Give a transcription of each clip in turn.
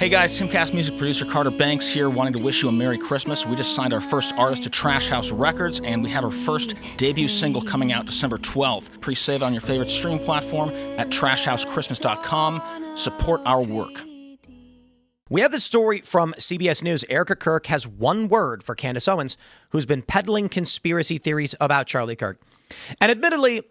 Hey guys, Timcast music producer Carter Banks here, wanting to wish you a Merry Christmas. We just signed our first artist to Trash House Records, and we have our first debut single coming out December 12th. Pre-save it on your favorite stream platform at trashhousechristmas.com. Support our work. We have this story from CBS News. Erika Kirk has one word for Candace Owens, who's been peddling conspiracy theories about Charlie Kirk. And admittedly,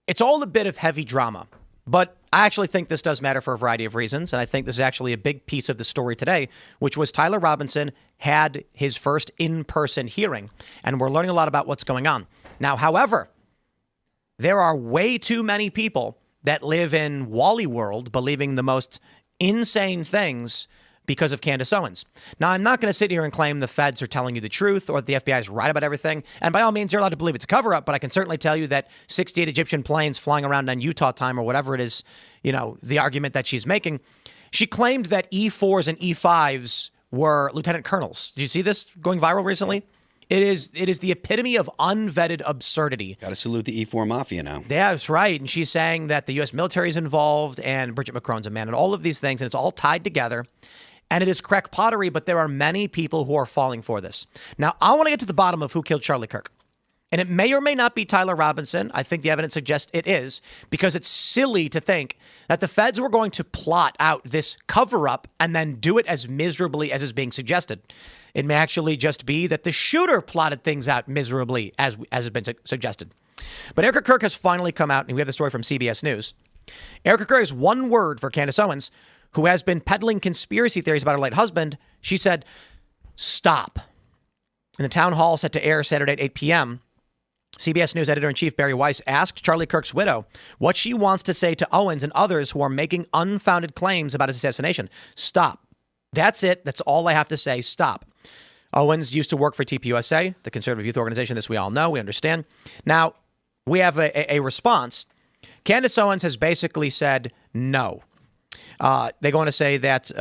it's all a bit of heavy drama. But I actually think this does matter for a variety of reasons. And I think this is actually a big piece of the story today, which was Tyler Robinson had his first in-person hearing. And we're learning a lot about what's going on. Now, however, there are way too many people that live in Wally World believing the most insane things because of Candace Owens. Now, I'm not going to sit here and claim the feds are telling you the truth or that the FBI is right about everything. And by all means, you're allowed to believe it's a cover-up, but I can certainly tell you that 68 Egyptian planes flying around on Utah time or whatever it is, you know, the argument that she's making. She claimed that E4s and E5s were lieutenant colonels. Did you see this going viral recently? It is the epitome of unvetted absurdity. Got to salute the E4 mafia now. Yeah, that's right. And she's saying that the U.S. military is involved and Bridget McCrone's a man and all of these things, and it's all tied together. And it is crack pottery, but there are many people who are falling for this. Now, I want to get to the bottom of who killed Charlie Kirk. And it may or may not be Tyler Robinson. I think the evidence suggests it is, because it's silly to think that the feds were going to plot out this cover-up and then do it as miserably as is being suggested. It may actually just be that the shooter plotted things out miserably as has been suggested. But Erika Kirk has finally come out, and we have the story from CBS News. Erika Kirk has one word for Candace Owens, who has been peddling conspiracy theories about her late husband. She said, stop. In the town hall set to air Saturday at 8 p.m., CBS News editor-in-chief Barry Weiss asked Charlie Kirk's widow what she wants to say to Owens and others who are making unfounded claims about his assassination. Stop. That's it. That's all I have to say. Stop. Owens used to work for TPUSA, the conservative youth organization. This we all know. We understand. Now, we have a response. Candace Owens has basically said no. They go on to say that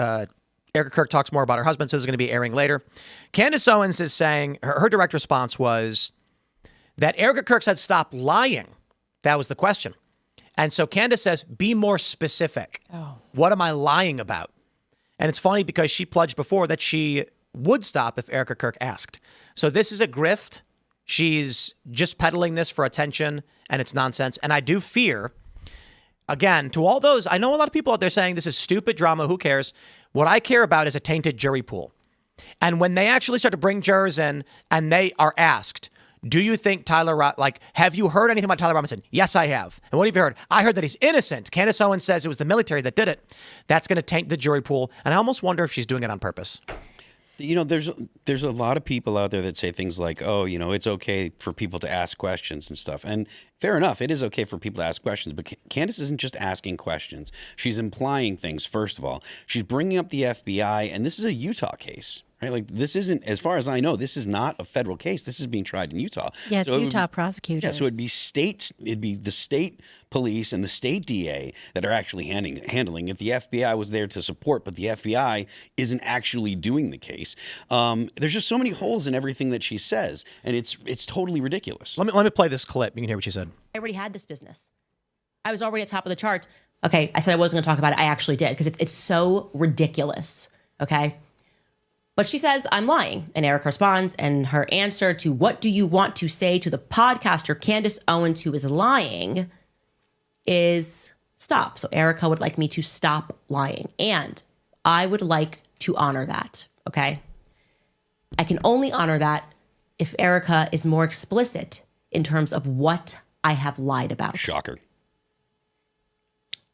Erika Kirk talks more about her husband, so this is going to be airing later. Candace Owens is saying her direct response was that Erika Kirk said stop lying. That was the question. And so Candace says, be more specific. Oh. What am I lying about? And it's funny because she pledged before that she would stop if Erika Kirk asked. So this is a grift. She's just peddling this for attention, and it's nonsense. And I do fear, again, to all those, I know a lot of people out there saying this is stupid drama. Who cares? What I care about is a tainted jury pool. And when they actually start to bring jurors in and they are asked, do you think have you heard anything about Tyler Robinson? Yes, I have. And what have you heard? I heard that he's innocent. Candace Owens says it was the military that did it. That's going to taint the jury pool. And I almost wonder if she's doing it on purpose. You know, there's a lot of people out there that say things like, oh, you know, it's okay for people to ask questions and stuff. And fair enough, it is okay for people to ask questions. But Candace isn't just asking questions. She's implying things, first of all. She's bringing up the FBI, and this is a Utah case. Right? Like, this isn't, as far as I know, this is not a federal case. This is being tried in Utah. Yeah, it's Utah prosecutors. Yeah, so it'd be the state police and the state DA that are actually handling it. The FBI was there to support, but the FBI isn't actually doing the case. There's just so many holes in everything that she says, and it's totally ridiculous. Let me play this clip. You can hear what she said. I already had this business. I was already at top of the charts. Okay, I said I wasn't going to talk about it. I actually did, because it's so ridiculous. Okay. But she says, I'm lying. And Erika responds, and her answer to what do you want to say to the podcaster Candace Owens, who is lying, is stop. So Erika would like me to stop lying. And I would like to honor that, okay? I can only honor that if Erika is more explicit in terms of what I have lied about. Shocker.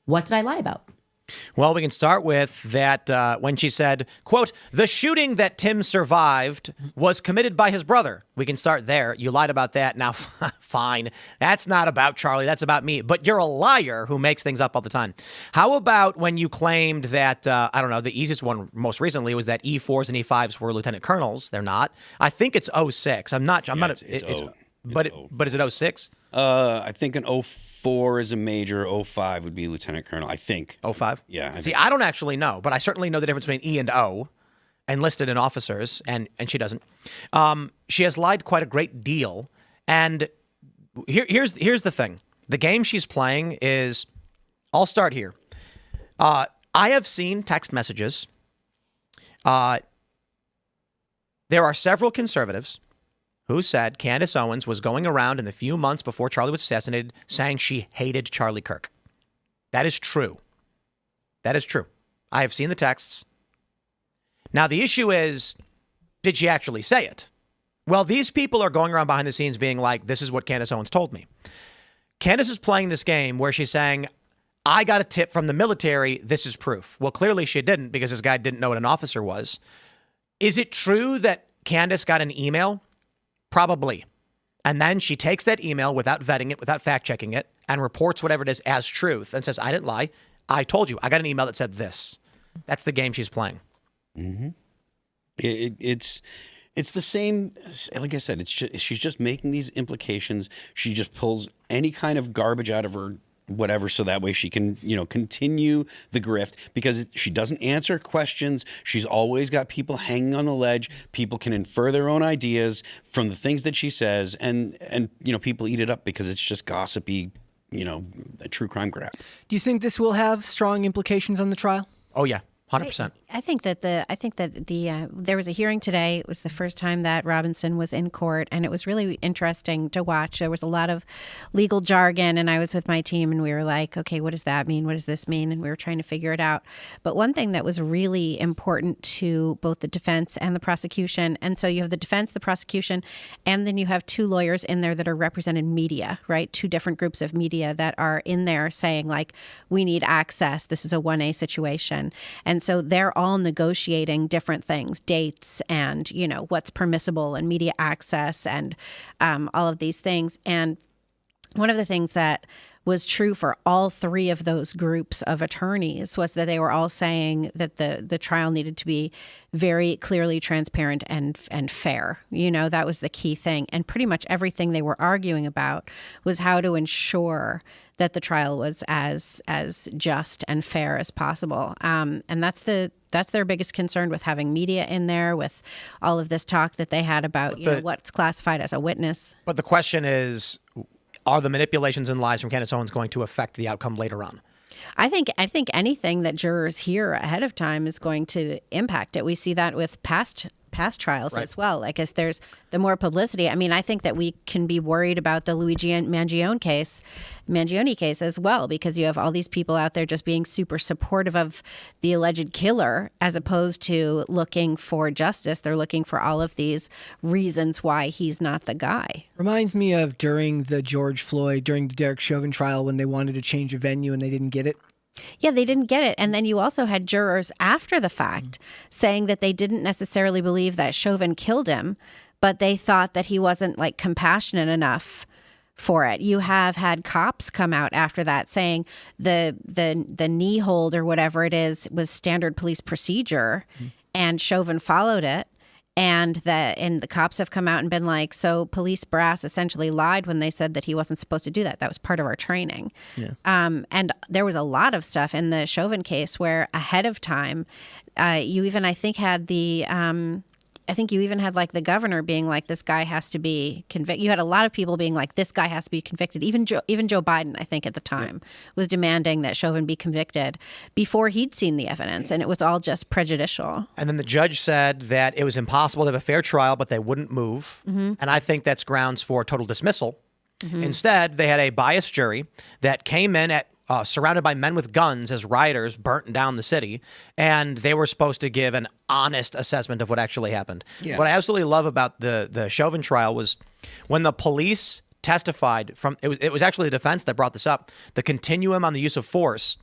What did I lie about? Well, we can start with that when she said, quote, the shooting that Tim survived was committed by his brother. We can start there. You lied about that. Now, fine. That's not about Charlie. That's about me. But you're a liar who makes things up all the time. How about when you claimed that, I don't know, the easiest one most recently was that E4s and E5s were lieutenant colonels. They're not. I think it's 06. I'm not. But is it 06? I think an 04 is a major. 05 would be lieutenant colonel, I think. 05? Yeah. See, I don't actually know, but I certainly know the difference between E and O enlisted in officers, and she doesn't. She has lied quite a great deal. And here's the thing. The game she's playing is, I'll start here. I have seen text messages There are several conservatives who said Candace Owens was going around in the few months before Charlie was assassinated saying she hated Charlie Kirk. That is true. That is true. I have seen the texts. Now, the issue is, did she actually say it? Well, these people are going around behind the scenes being like, this is what Candace Owens told me. Candace is playing this game where she's saying, I got a tip from the military. This is proof. Well, clearly she didn't, because this guy didn't know what an officer was. Is it true that Candace got an email? Probably. And then she takes that email without vetting it, without fact checking it, and reports whatever it is as truth and says, I didn't lie. I told you. I got an email that said this. That's the game she's playing. Mm-hmm. It's the same. Like I said, she's just making these implications. She just pulls any kind of garbage out of her whatever, so that way she can, continue the grift, because she doesn't answer questions. She's always got people hanging on the ledge. People can infer their own ideas from the things that she says, and people eat it up because it's just gossipy, a true crime crap. Do you think this will have strong implications on the trial? Oh, yeah. 100%. I think that there was a hearing today. It was the first time that Robinson was in court, and it was really interesting to watch. There was a lot of legal jargon, and I was with my team, and we were like, okay, what does that mean? What does this mean? And we were trying to figure it out. But one thing that was really important to both the defense and the prosecution, and so you have the defense, the prosecution, and then you have two lawyers in there that are represented media, right? Two different groups of media that are in there saying, like, we need access. This is a 1A situation. And so they're all negotiating different things, dates and, what's permissible and media access and all of these things. And one of the things that was true for all three of those groups of attorneys was that they were all saying that the trial needed to be very clearly transparent and fair. That was the key thing. And pretty much everything they were arguing about was how to ensure that the trial was as just and fair as possible. And that's their biggest concern with having media in there, with all of this talk that they had about what's classified as a witness. But the question is, are the manipulations and lies from Candace Owens going to affect the outcome later on? I think anything that jurors hear ahead of time is going to impact it. We see that with past trials as well. Like, if there's the more publicity, I think that we can be worried about the Luigi Mangione case as well, because you have all these people out there just being super supportive of the alleged killer, as opposed to looking for justice. They're looking for all of these reasons why he's not the guy. Reminds me of during the Derek Chauvin trial, when they wanted to change a venue and they didn't get it. Yeah, they didn't get it. And then you also had jurors after the fact saying that they didn't necessarily believe that Chauvin killed him, but they thought that he wasn't compassionate enough for it. You have had cops come out after that saying the knee hold or whatever it is was standard police procedure, and Chauvin followed it. And the cops have come out and been like, so police brass essentially lied when they said that he wasn't supposed to do that. That was part of our training. Yeah. And there was a lot of stuff in the Chauvin case where ahead of time, you even, I think, had the governor being like, this guy has to be convicted. You had a lot of people being like, this guy has to be convicted. Even Joe Biden, I think at the time, was demanding that Chauvin be convicted before he'd seen the evidence. And it was all just prejudicial. And then the judge said that it was impossible to have a fair trial, but they wouldn't move. Mm-hmm. And I think that's grounds for total dismissal. Mm-hmm. Instead, they had a biased jury that came in surrounded by men with guns as rioters burnt down the city, and they were supposed to give an honest assessment of what actually happened. Yeah. What I absolutely love about the Chauvin trial was when the police testified it was actually the defense that brought this up, the continuum on the use of force.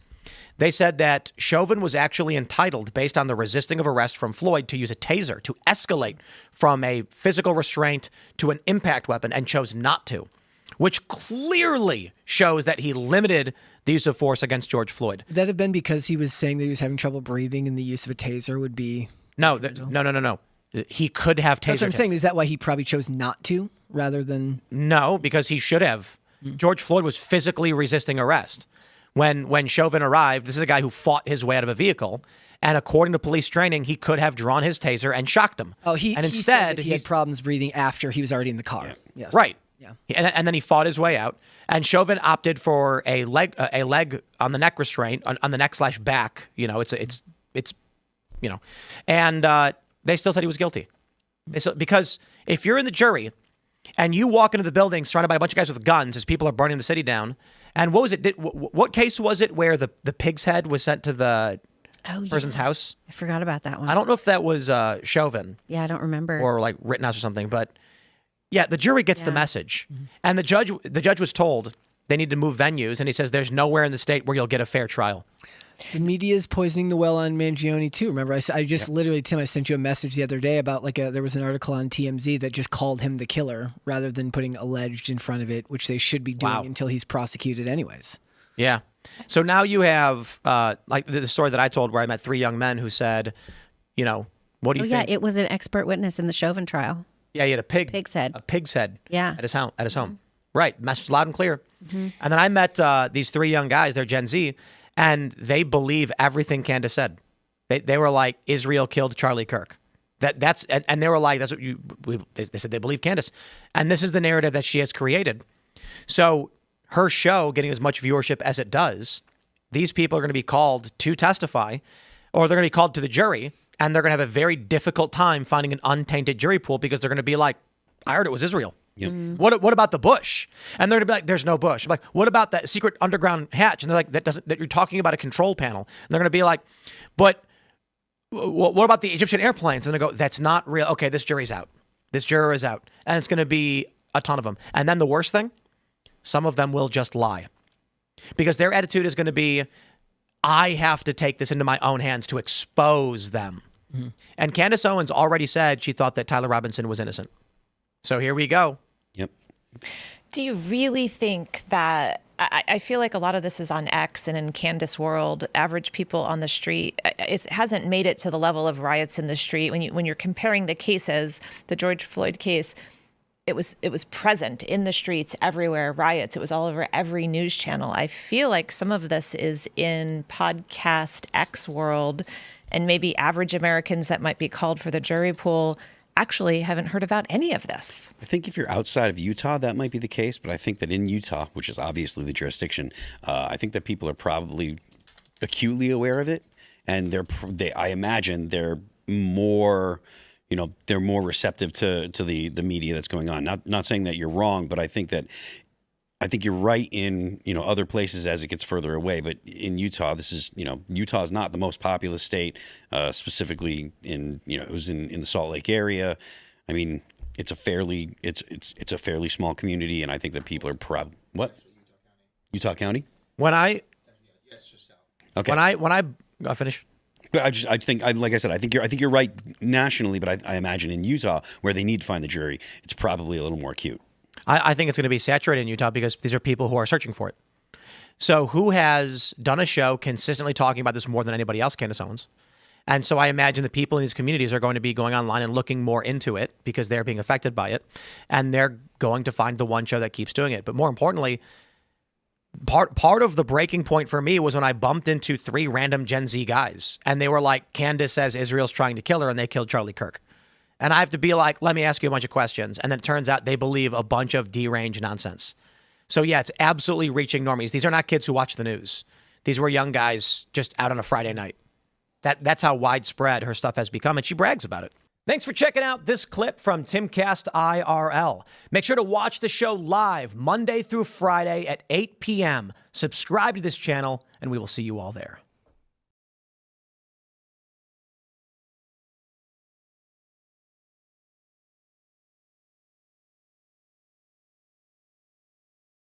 They said that Chauvin was actually entitled, based on the resisting of arrest from Floyd, to use a taser to escalate from a physical restraint to an impact weapon, and chose not to, which clearly shows that he limited the use of force against George Floyd. Would that have been because he was saying that he was having trouble breathing and the use of a taser would be... No. He could have tasered That's what I'm saying. Is that why he probably chose not to rather than... No, because he should have. George Floyd was physically resisting arrest. When Chauvin arrived, this is a guy who fought his way out of a vehicle, and according to police training, he could have drawn his taser and shocked him. Oh, he said that he had problems breathing after he was already in the car. Yeah. Yes. Right. Yeah. And then he fought his way out. And Chauvin opted for a leg on the neck restraint, on the neck/back. It's and they still said he was guilty. Because if you're in the jury and you walk into the building surrounded by a bunch of guys with guns as people are burning the city down, and what was it? What case was it where the pig's head was sent to the person's house? I forgot about that one. I don't know if that was Chauvin. Yeah, I don't remember. Or like Rittenhouse or something, but yeah, the jury gets the message, and the judge was told they need to move venues, and he says there's nowhere in the state where you'll get a fair trial. The media is poisoning the well on Mangione too. Remember, I just literally, Tim, I sent you a message the other day about there was an article on TMZ that just called him the killer rather than putting alleged in front of it, which they should be doing until he's prosecuted anyways. Yeah. So now you have like the story that I told where I met 3 young men who said, what do you think? Yeah, it was an expert witness in the Chauvin trial. Yeah, he had a pig's head. Yeah. At his home. Right. Message loud and clear. And then I met these 3 young guys, they're Gen Z, and they believe everything Candace said. They were like, Israel killed Charlie Kirk. And they were like, that's what they said they believe Candace. And this is the narrative that she has created. So her show getting as much viewership as it does, these people are going to be called to testify, or they're going to be called to the jury, and they're going to have a very difficult time finding an untainted jury pool because they're going to be like, I heard it was Israel. Yep. What about the bush? And they're gonna be like, there's no bush. I'm like, what about that secret underground hatch? And they're like, that you're talking about a control panel. And they're gonna be like, but what about the Egyptian airplanes? And they go, that's not real. Okay, this jury's out. This juror is out. And it's gonna be a ton of them. And then the worst thing, some of them will just lie. Because their attitude is gonna be, I have to take this into my own hands to expose them. Mm-hmm. And Candace Owens already said she thought that Tyler Robinson was innocent. So here we go. Yep. Do you really think that, I feel like a lot of this is on X and in Candace world, average people on the street, it hasn't made it to the level of riots in the street. When you're comparing the cases, the George Floyd case, it was present in the streets everywhere, riots. It was all over every news channel. I feel like some of this is in podcast X world, and maybe average Americans that might be called for the jury pool actually haven't heard about any of this. I think if you're outside of Utah, that might be the case. But I think that in Utah, which is obviously the jurisdiction, I think that people are probably acutely aware of it. And I imagine they're more, they're more receptive to the media that's going on. Not saying that you're wrong, but I think you're right in, other places as it gets further away. But in Utah, Utah is not the most populous state, specifically it was in the Salt Lake area. I mean, it's a fairly small community. And I think that people are Utah County? Okay. When I finish. But I think, like I said, I think you're right nationally, but I imagine in Utah where they need to find the jury, it's probably a little more acute. I think it's going to be saturated in Utah because these are people who are searching for it. So who has done a show consistently talking about this more than anybody else? Candace Owens. And so I imagine the people in these communities are going to be going online and looking more into it because they're being affected by it. And they're going to find the one show that keeps doing it. But more importantly, part of the breaking point for me was when I bumped into 3 random Gen Z guys. And they were like, Candace says Israel's trying to kill her and they killed Charlie Kirk. And I have to be like, let me ask you a bunch of questions. And then it turns out they believe a bunch of deranged nonsense. So yeah, it's absolutely reaching normies. These are not kids who watch the news. These were young guys just out on a Friday night. That's how widespread her stuff has become, and she brags about it. Thanks for checking out this clip from Timcast IRL. Make sure to watch the show live Monday through Friday at 8 p.m. Subscribe to this channel, and we will see you all there.